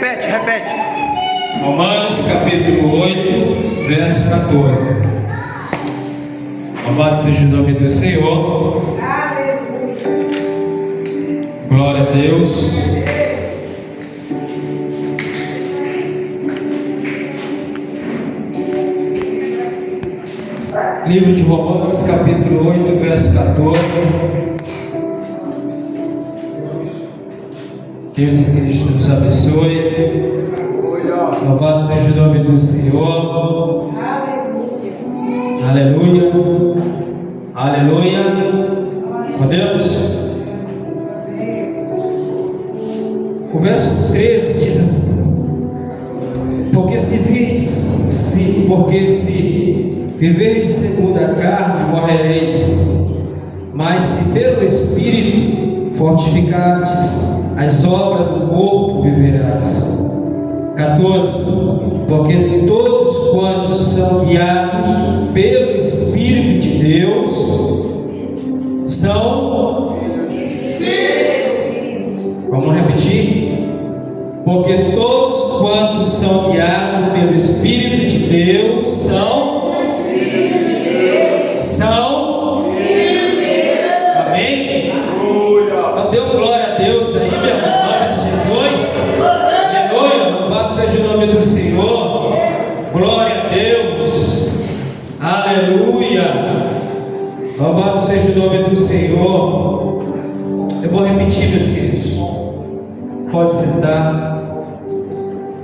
repete. Romanos capítulo 8, verso 14. Louvado seja o nome do Senhor. Glória a Deus. Livro de Romanos capítulo 8, verso 14. Deus em Cristo nos abençoe. Louvado seja o nome do Senhor. Aleluia. Aleluia. Podemos? O verso 13 diz assim: porque se viverdes segundo a carne, morrereis. Mas se pelo Espírito fortificardes as obras do corpo, viverás. 14. Porque todos quantos são guiados pelo Espírito de Deus são filhos. Vamos repetir? Porque todos quantos são guiados pelo Espírito de Deus são filhos de Deus. São filhos de Deus. Amém? Então deu glória a Deus aí, meu irmão. Seja o nome do Senhor. Glória a Deus. Aleluia. Louvado seja o nome do Senhor. Eu vou repetir, meus queridos. Pode sentar.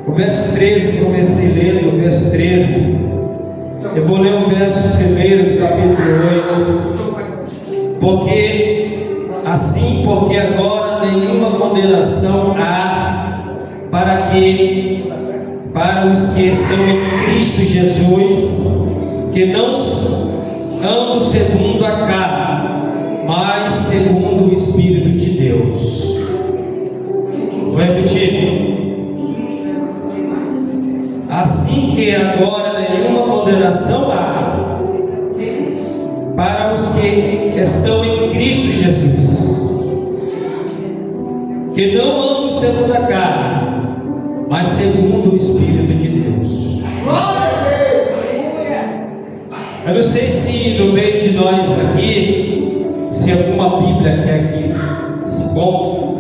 O verso 13, comecei lendo o verso 13. Eu vou ler o verso primeiro do capítulo 8. Porque agora nenhuma condenação há para os que estão em Cristo Jesus, que não andam segundo a carne, mas segundo o Espírito de Deus. Vou repetir. Assim que agora nenhuma condenação há para os que estão em Cristo Jesus, que não andam segundo a carne, mas segundo o Espírito de Deus. Eu não sei se no meio de nós aqui, se alguma Bíblia que aqui se conta,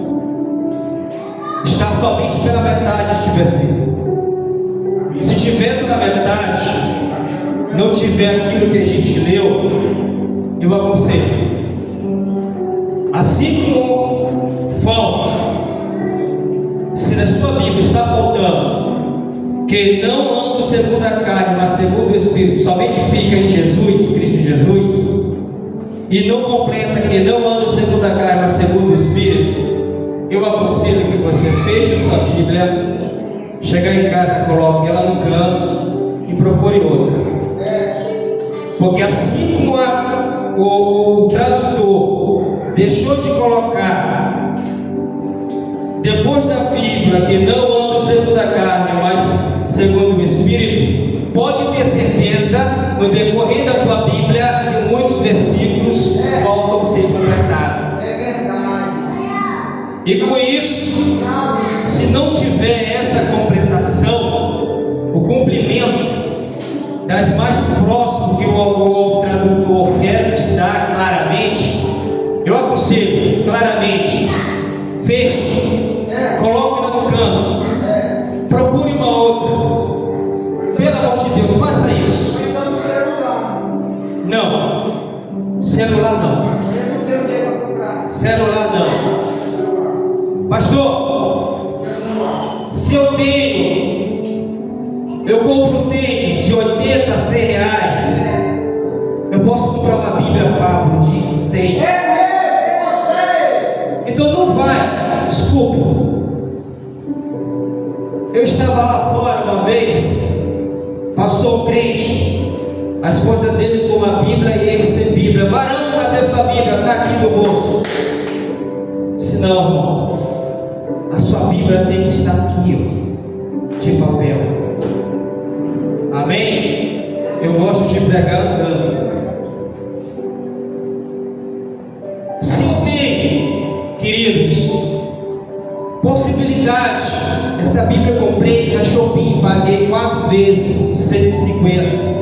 está somente pela metade este versículo. Se tiver pela metade, não tiver aquilo que a gente leu, eu aconselho. Assim como falta, se na sua Bíblia está faltando que não ando segundo a carne, mas segundo o Espírito, somente fica em Jesus, Cristo Jesus, e não completa que não ando segundo a carne, mas segundo o Espírito, eu aconselho que você feche a sua Bíblia, chegar em casa, coloque ela no canto e procure outra. Porque assim como o tradutor deixou de colocar depois da vírgula que não ando segundo a carne, mas segundo o Espírito, pode ter certeza, no decorrer da tua Bíblia, que muitos versículos faltam ser completados. É verdade. E com isso, se não tiver essa completação, o cumprimento das mais próximas que o tradutor quer te dar claramente, eu aconselho claramente: feche, coloque ela no canto, procure uma outra. Pelo amor de Deus, faça isso. Não, celular não. Celular não. Pastor, se eu compro tênis de 80 a 100 reais, eu posso comprar uma Bíblia Pablo de 100. Então não vai, desculpa. Eu estava lá fora uma vez, passou um crente, a esposa dele com uma Bíblia e ele sem Bíblia. Varão, cadê sua Bíblia? Está aqui no bolso. Disse: não, irmão, a sua Bíblia tem que estar aqui, ó, de papel. Amém? Eu gosto de pregar andando. Se tem, queridos, possibilidade, Essa Bíblia eu comprei na Shopping, paguei 4 vezes 150.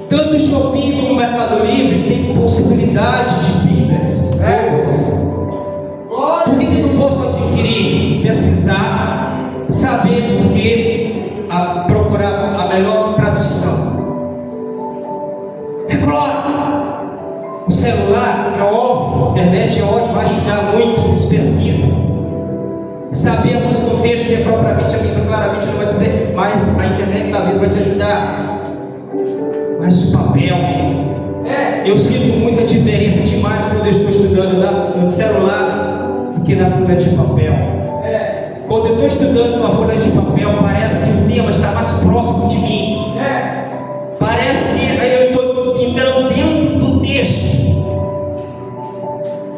Tanto o Shopping como o Mercado Livre tem possibilidade de Bíblias boas. Por que eu não posso adquirir, pesquisar, saber por que, procurar a melhor tradução? É claro, o celular é óbvio, a internet é ótimo, vai ajudar muito, as pesquisas. Sabemos o contexto que é propriamente a Bíblia, claramente não vai dizer, mas a internet talvez vai te ajudar. Mas o papel, eu sinto muita diferença demais quando eu estou estudando no celular do que na folha de papel. Quando eu estou estudando numa folha de papel, parece que o tema está mais próximo de mim. Parece que eu estou entrando dentro do texto.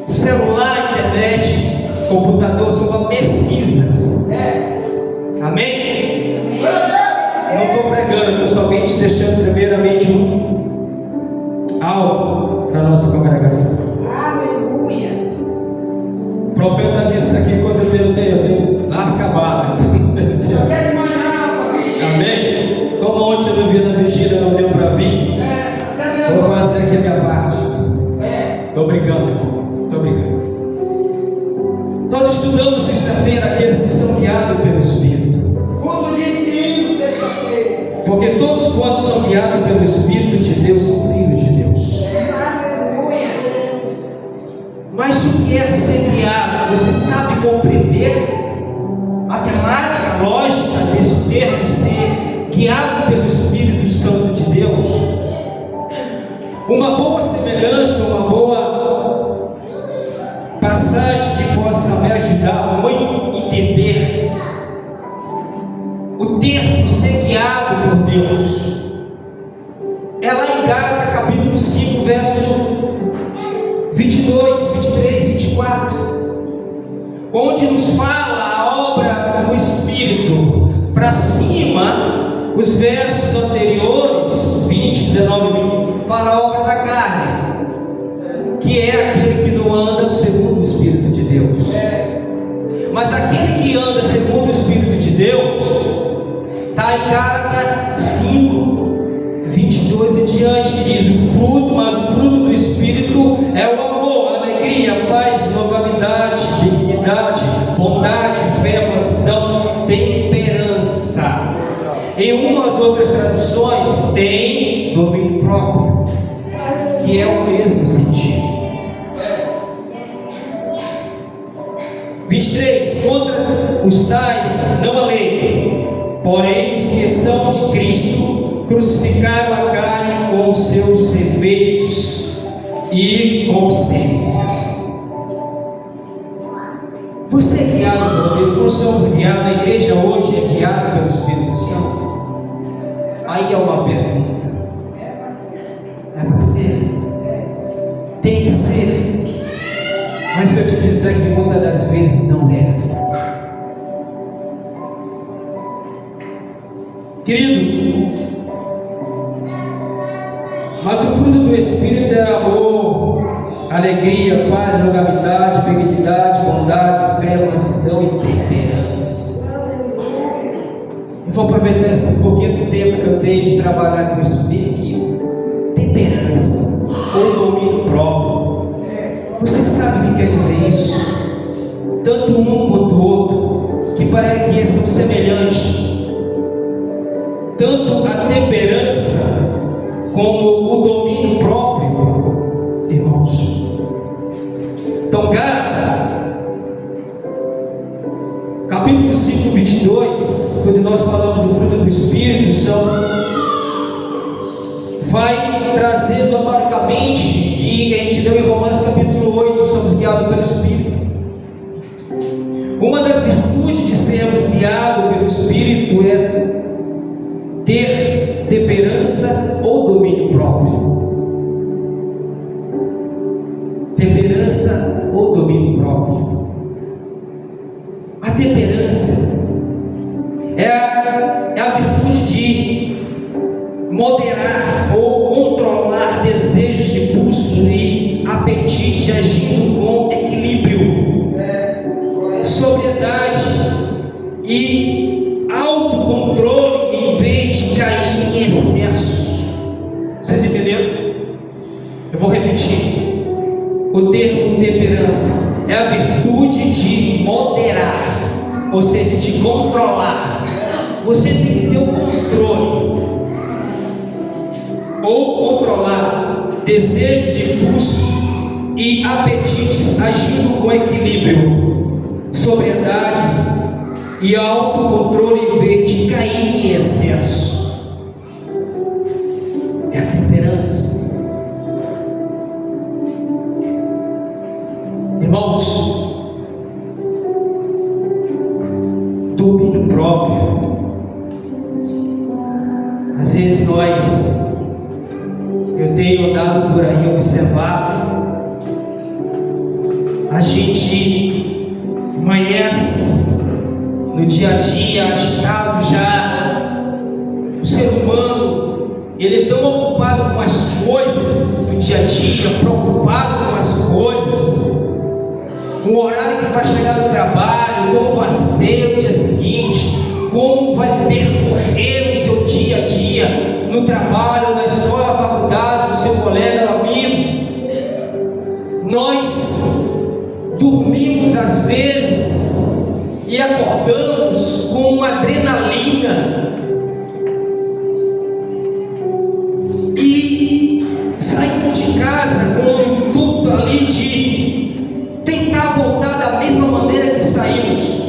Celular, internet, computador são pesquisas. Amém? Não estou pregando, estou somente deixando primeiramente algo para a nossa congregação. Aleluia. O profeta disse aqui quando eu tenho lasca-bala. Amém? Como ontem eu não vi na vigília, não deu para vir. Vou fazer aqui a minha parte. Estou brincando, irmão. Estou brincando. Nós estudamos sexta-feira aqueles que são guiados pelo Espírito. Culto de ensino, sexta-feira. Porque todos quantos são guiados pelo Espírito de Deus são filhos de Deus. Aleluia. Mas o que é ser guiado? Você sabe compreender a temática, a lógica desse termo, ser guiado pelo Espírito Santo de Deus? Uma boa semelhança, uma boa passagem que possa me ajudar muito a entender o termo ser guiado por Deus é lá em Gálatas capítulo 5, verso 22, 23, 24, onde nos fala a obra do Espírito. Para cima, os versos anteriores, 20, 19 e 20, fala a obra da carne, que é aquele que não anda segundo o Espírito de Deus. Mas aquele que anda segundo o Espírito de Deus está em Gálatas 5, 22 e diante, que diz o fruto, mas o fruto do Espírito é o amor, a alegria, a paz, longanimidade, benignidade, bondade, fé, mansidão, temperança. Em umas outras traduções tem domínio próprio, que é o mesmo sentido. 23, contra os tais não há lei, porém os que são de Cristo crucificaram a carne com os seus efeitos e concupiscência. Você é guiado por Deus? Nós somos guiados, a igreja hoje é guiada pelo Espírito Santo? Aí é uma pergunta. É para ser? Tem que ser. Mas se eu te disser que muitas das vezes não é. Querido, mas o fruto do Espírito é amor, alegria, paz, longanimidade, benignidade, bondade, fé, mansidão e temperança. Eu vou aproveitar esse pouquinho do tempo que eu tenho de trabalhar com o Espírito aqui. Temperança ou domínio próprio. Você sabe o que quer dizer isso? Tanto um quanto o outro, que parece que são semelhantes. Tanto a temperança como o domínio próprio, irmãos. Então, Gálatas, capítulo 5, 22, quando nós falamos do fruto do Espírito, vai trazer notoricamente que a gente leu em Romanos capítulo 8, somos guiados pelo Espírito. Uma das virtudes de sermos guiados pelo Espírito é ter temperança ou domínio próprio. Temperança ou domínio próprio. A temperança é a virtude de moderar ou controlar desejos, impulsos e apetites, agindo com equilíbrio sobre sobriedade e autocontrole em vez de cair em excesso. Vocês entenderam? Eu vou repetir. O termo temperança é a virtude de moderar, ou seja, de controlar. Você tem que ter o controle ou controlar desejos, impulsos e apetites, agindo com equilíbrio, sobriedade e autocontrole em vez de cair em excesso. É a temperança. Irmãos, domínio próprio. Às vezes eu tenho andado por aí observado, a gente amanhece no dia a dia agitado já. O ser humano, ele é tão ocupado com as coisas do dia a dia, preocupado com as coisas, com o horário que vai chegar no trabalho, como vai ser o dia seguinte, como vai percorrer o seu dia a dia, no trabalho, na escola, na faculdade, no seu colega, no amigo. Nós dormimos às vezes e acordamos com uma adrenalina e saímos de casa com tudo ali de tentar voltar da mesma maneira que saímos,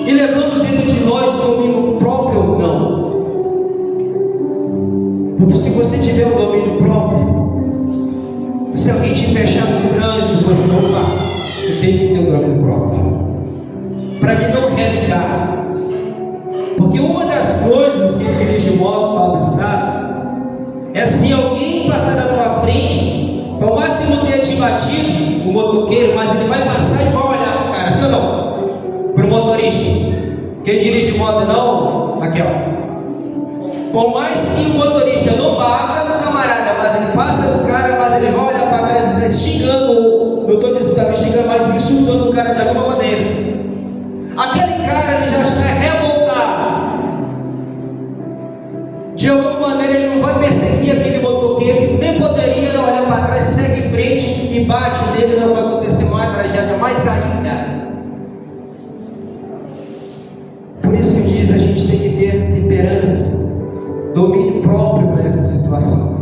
e levamos dentro de nós o domínio próprio ou não? Porque se você tiver o domínio próprio, se alguém te fechar no trânsito, você não vai. Eu tenho que ter o domínio próprio para me não revidar. Porque uma das coisas que dirige moto, Pablo sabe, é se alguém passar na tua frente, por mais que não tenha te batido, o motoqueiro, mas ele vai passar e vai olhar para o cara, sim ou não? Para o motorista. Quem dirige moto não, Raquel? Por mais que o motorista não bata no camarada, mas ele passa do cara, mas ele vai olhar para trás xingando, não estou dizendo que está me xingando, mas insultando o cara de alguma maneira. Aquele cara, ele já está revoltado. De alguma maneira ele não vai perseguir aquele motoqueiro que nem poderia olhar para trás, segue em frente e bate nele, não vai acontecer mais tragédia, mais ainda. Por isso que diz, a gente tem que ter temperança, domínio próprio para essa situação.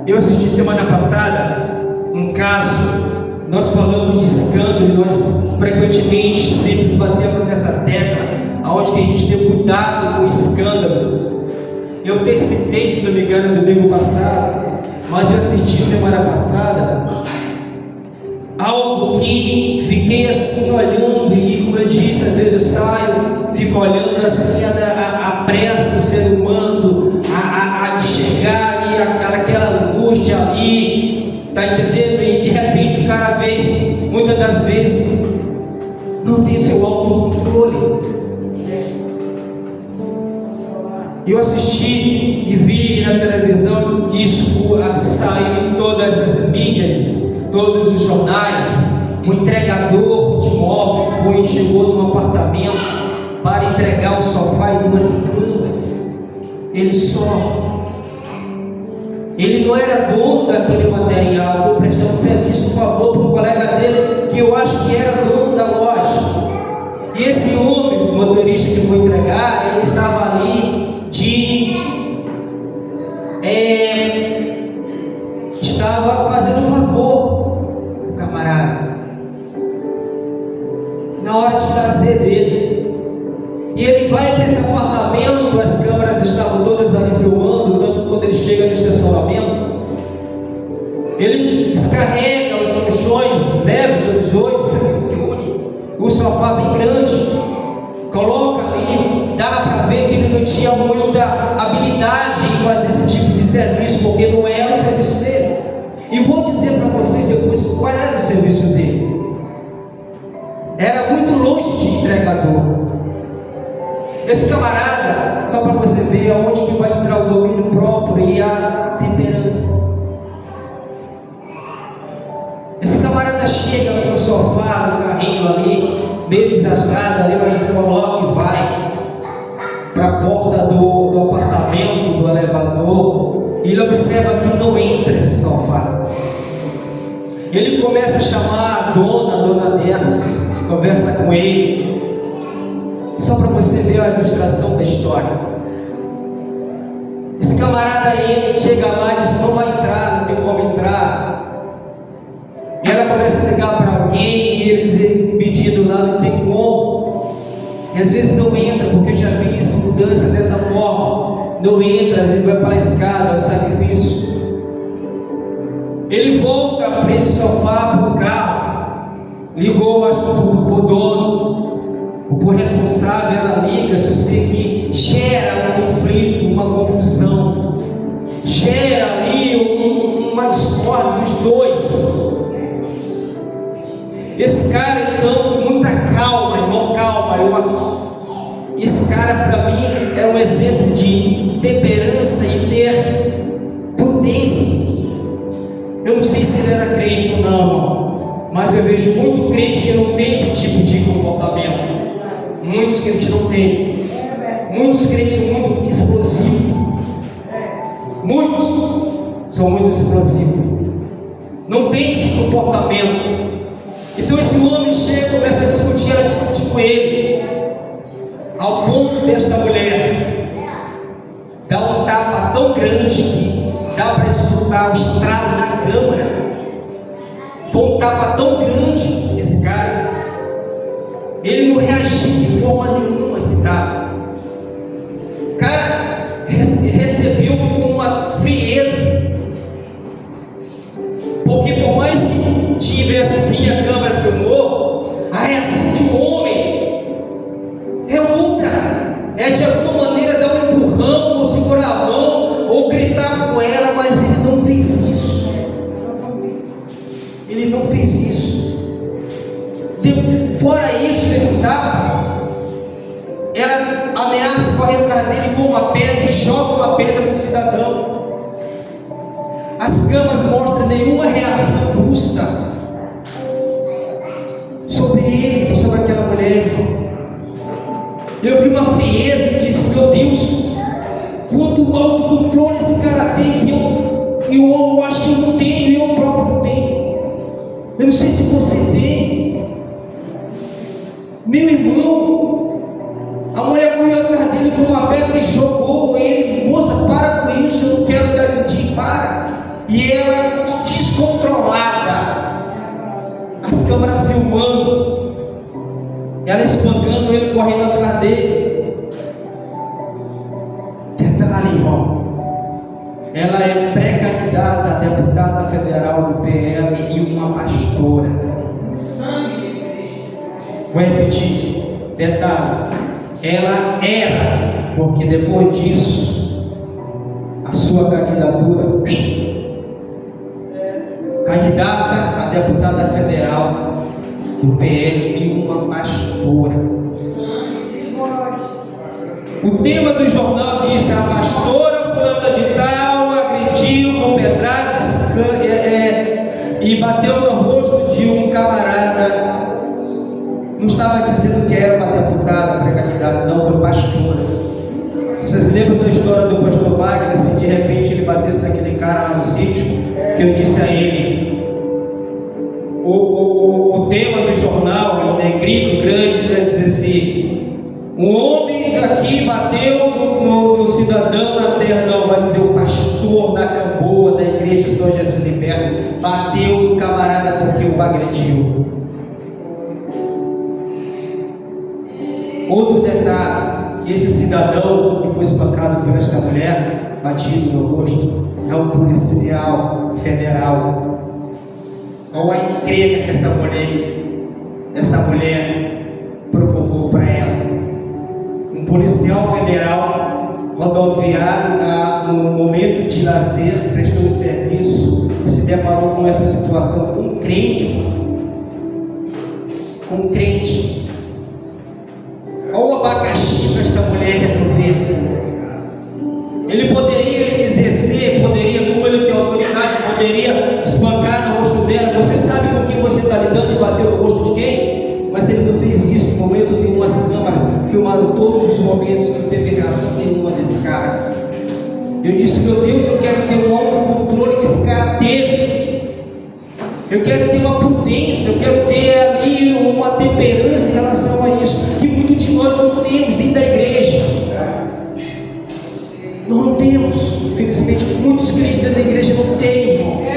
Eu assisti semana passada um caso, nós falamos de escândalo, e nós frequentemente sempre batemos nessa tecla, aonde que a gente tem cuidado com o escândalo. Eu até citei, se não me engano, domingo passado, mas eu assisti semana passada algo que fiquei assim olhando, e como eu disse, às vezes eu saio, fico olhando assim a pressa do ser humano, a de chegar e aquela angústia ali, está entendendo? E de repente o cara muitas das vezes não tem seu autocontrole. Eu assisti e vi na televisão isso, saiu em todas as mídias, todos os jornais. O entregador de móvel chegou num apartamento para entregar o sofá e 2 camas. Ele não era dono daquele material, foi prestar um serviço, um favor para um colega dele, que eu acho que era dono da loja. E esse homem, o motorista que foi entregar, ele estava ali estava fazendo um favor o camarada na hora de lazer dele. E ele vai para esse apartamento, as câmeras estavam todas ali filmando, tanto quando ele chega no estacionamento, ele descarrega os colchões leves, os dois, se une, o sofá bem grande, coloca ali. Dá para ver que ele não tinha muita habilidade em fazer esse tipo de serviço, porque não era o serviço dele. E vou dizer para vocês depois qual era o serviço dele. Era muito longe de entregador. Esse camarada, só para você ver aonde que vai entrar o domínio próprio e a temperança. Esse camarada chega no sofá, no carrinho ali, meio desastrado ali, mas ele coloca e vai para a porta do apartamento, do elevador, e ele observa que não entra esse sofá. Ele começa a chamar a dona desce, conversa com ele, só para você ver a ilustração da história. Esse camarada aí chega lá e diz: não vai entrar, não tem como entrar. E ela começa a ligar para alguém, e eles pedindo lá, não tem como. E às vezes não entra, porque eu já fiz mudança dessa forma. Não entra, a gente vai para a escada, é um sacrifício. Ele volta para esse sofá, para o carro, ligou, acho que para o dono, para o responsável. Ela liga, se eu sei que gera um conflito, uma confusão, gera ali uma discórdia dos dois. Esse cara, então, com muita calma, irmão, calma. Esse cara, para mim, é um exemplo de temperança e ter prudência. Eu não sei se ele era crente ou não, mas eu vejo muito crente que não tem esse tipo de comportamento. Muitos crentes não têm. Muitos crentes são muito explosivos. Muitos são muito explosivos. Não tem esse comportamento. Então esse homem chega e começa a discutir, ela discute com ele, ao ponto desta mulher dar um tapa tão grande que dá para escutar o estralo na câmara. Foi um tapa tão grande, esse cara, ele não reagiu de forma nenhuma a esse tapa. O cara recebeu com uma frieza, porque por mais que tivesse aqui, a câmera filmou, a reação de um homem é outra, é de alguma maneira dar um empurrão, ou segurar a mão, ou gritar com ela, mas ele não fez isso. Ele não fez isso. Fora isso, nesse tapa, ela ameaça correr atrás dele com uma pedra e joga uma pedra para o cidadão. As câmeras mostram nenhuma reação brusca sobre ele, sobre aquela mulher. Eu vi uma frieza e disse: meu Deus, quanto autocontrole esse cara tem, que eu acho que eu não tenho, eu próprio não tenho. Eu não sei se você tem. Meu irmão, a mulher correu atrás dele com uma pedra e jogou ele. Moça, para com isso, eu não quero me agredir, para. E ela descontrolada, as câmeras filmando, ela espancando ele, correndo atrás dele. Detalhe, irmão, ela é pré-candidata a deputada federal do PL e uma pastora. Vou repetir, detalhe, ela era, porque depois disso, a sua candidatura, candidata a deputada federal do PL e uma pastora. O tema do jornal diz: a pastora fulana de tal agrediu com pedradas e bateu no rosto de um camarada. Não estava dizendo que era uma deputada pré-candidata, não, foi pastora. Vocês lembram da história do pastor Wagner, se de repente ele batesse naquele cara lá no sítio, que eu disse a ele, o tema do jornal, em negrito grande, vai dizer assim: um homem aqui bateu no cidadão na terra. Não, vai dizer o pastor da Camboa, da igreja São Jesus Liberto, bateu no camarada porque o agrediu. Outro detalhe: esse cidadão que foi espancado por esta mulher, batido no rosto, é um policial federal. Olha a encrenca que essa mulher provocou para ela. Um policial federal rodoviário, no momento de lazer, prestando serviço, se deparou com essa situação com um crente. Olha o abacaxi para esta mulher resolver. Ele poderia exercer, como ele tem autoridade, poderia espancar no rosto dela. Você sabe Pedro não teve reação nenhuma desse cara. Eu disse, meu Deus, eu quero ter um autocontrole que esse cara teve. Eu quero ter uma prudência, eu quero ter ali uma temperança em relação a isso, que muitos de nós não temos dentro da igreja. Não temos, infelizmente, muitos crentes dentro da igreja não têm, irmão.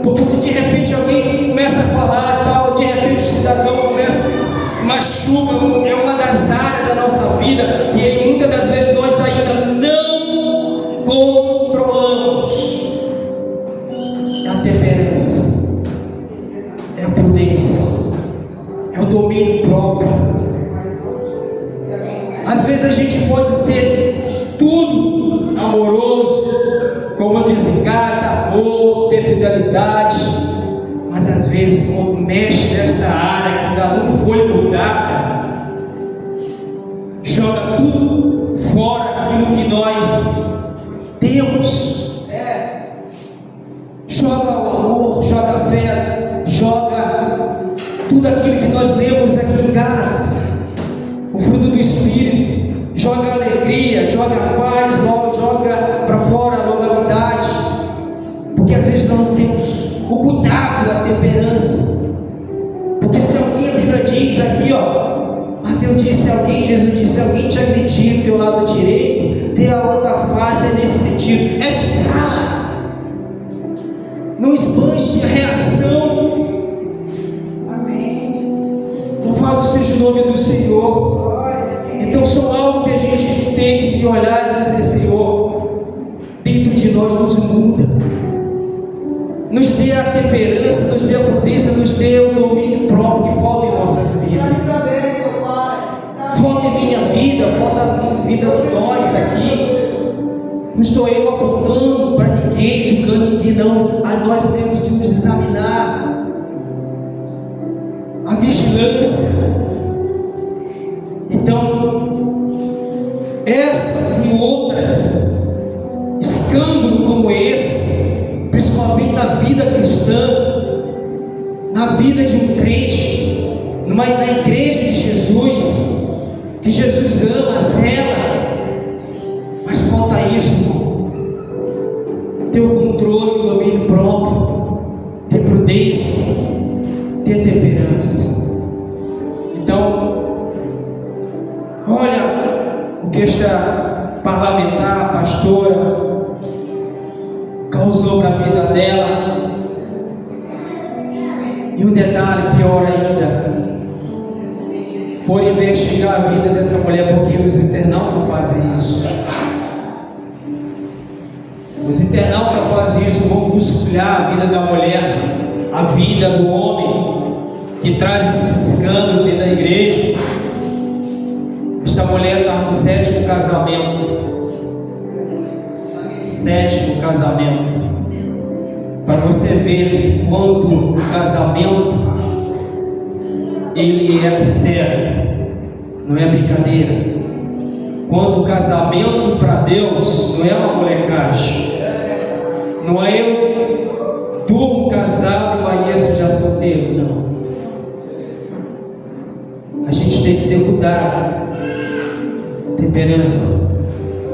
Porque se de repente alguém começa a falar e tal, de repente o cidadão começa, machuca, é uma das áreas da nossa vida, e aí muitas das vezes nós ainda não controlamos. É a temperança, é a prudência, é o domínio próprio. Às vezes a gente pode ser tudo amoroso, como desengata, amor, ter fidelidade, mas às vezes quando mexe nesta área que ainda não foi mudada, joga tudo fora aquilo que nós temos. Joga o amor, joga a fé, joga tudo aquilo que nós lemos aqui em Gálatas, o fruto do Espírito, joga a alegria, joga a paz, joga para fora a longanimidade, porque às vezes não temos o cuidado da temperança. Porque se alguém, a Bíblia diz aqui, Mateus disse, Jesus disse, se alguém te agredir do teu lado direito, dê a outra face, é nesse sentido, é de cara. Não esbanje a reação. Amém. Louvado seja o nome do Senhor. Então são algo que a gente tem que olhar e dizer, Senhor, dentro de nós nos muda, nos dê a temperança, nos dê a prudência, nos dê o domínio próprio que falta em nossas vidas. Falta em minha vida, falta na vida de nós aqui. Não estou eu apontando para ninguém, julgando ninguém, não. Nós temos que nos examinar. A vigilância. Então, essas e outras escândalos como esse, principalmente na vida cristã, na vida de um crente, na igreja de Jesus, que Jesus ama, zela, mas falta isso, irmão. Ter o controle, o domínio próprio, ter prudência, ter temperança. Então, olha o que esta parlamentar, pastora, causou para a vida dela. E um detalhe pior ainda, foram investigar a vida dessa mulher, porque os internautas fazem isso. Os internautas fazem isso, vão vasculhar a vida da mulher, a vida do homem, que traz esse escândalo dentro da igreja. Esta mulher estava no 7º casamento. 7º casamento. Para você ver quanto o casamento ele é sério, não é brincadeira. Quanto o casamento para Deus não é uma molecagem. Não é eu durmo casado e amanheço já solteiro, não. A gente tem que ter cuidado, temperança.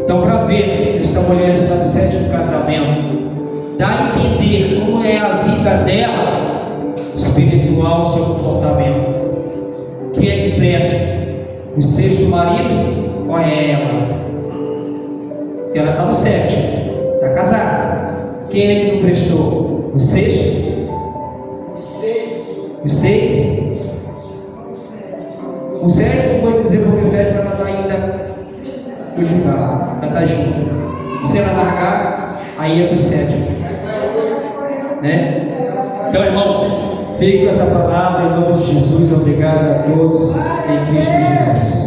Então, para ver, esta mulher está no 7º casamento, dá a entender como é a vida dela espiritual, o seu comportamento. Quem é que presta? O 6º marido ou é ela? Ela está no 7º, está casada. Quem é que não prestou? O 6º? O 6? O 7º vou dizer, porque o 7º ela está ainda conjugada, ela está junto. Se ela largar, aí é para o 7º. Né? Então, irmãos, fique com essa palavra em nome de Jesus. Obrigado a todos em Cristo Jesus.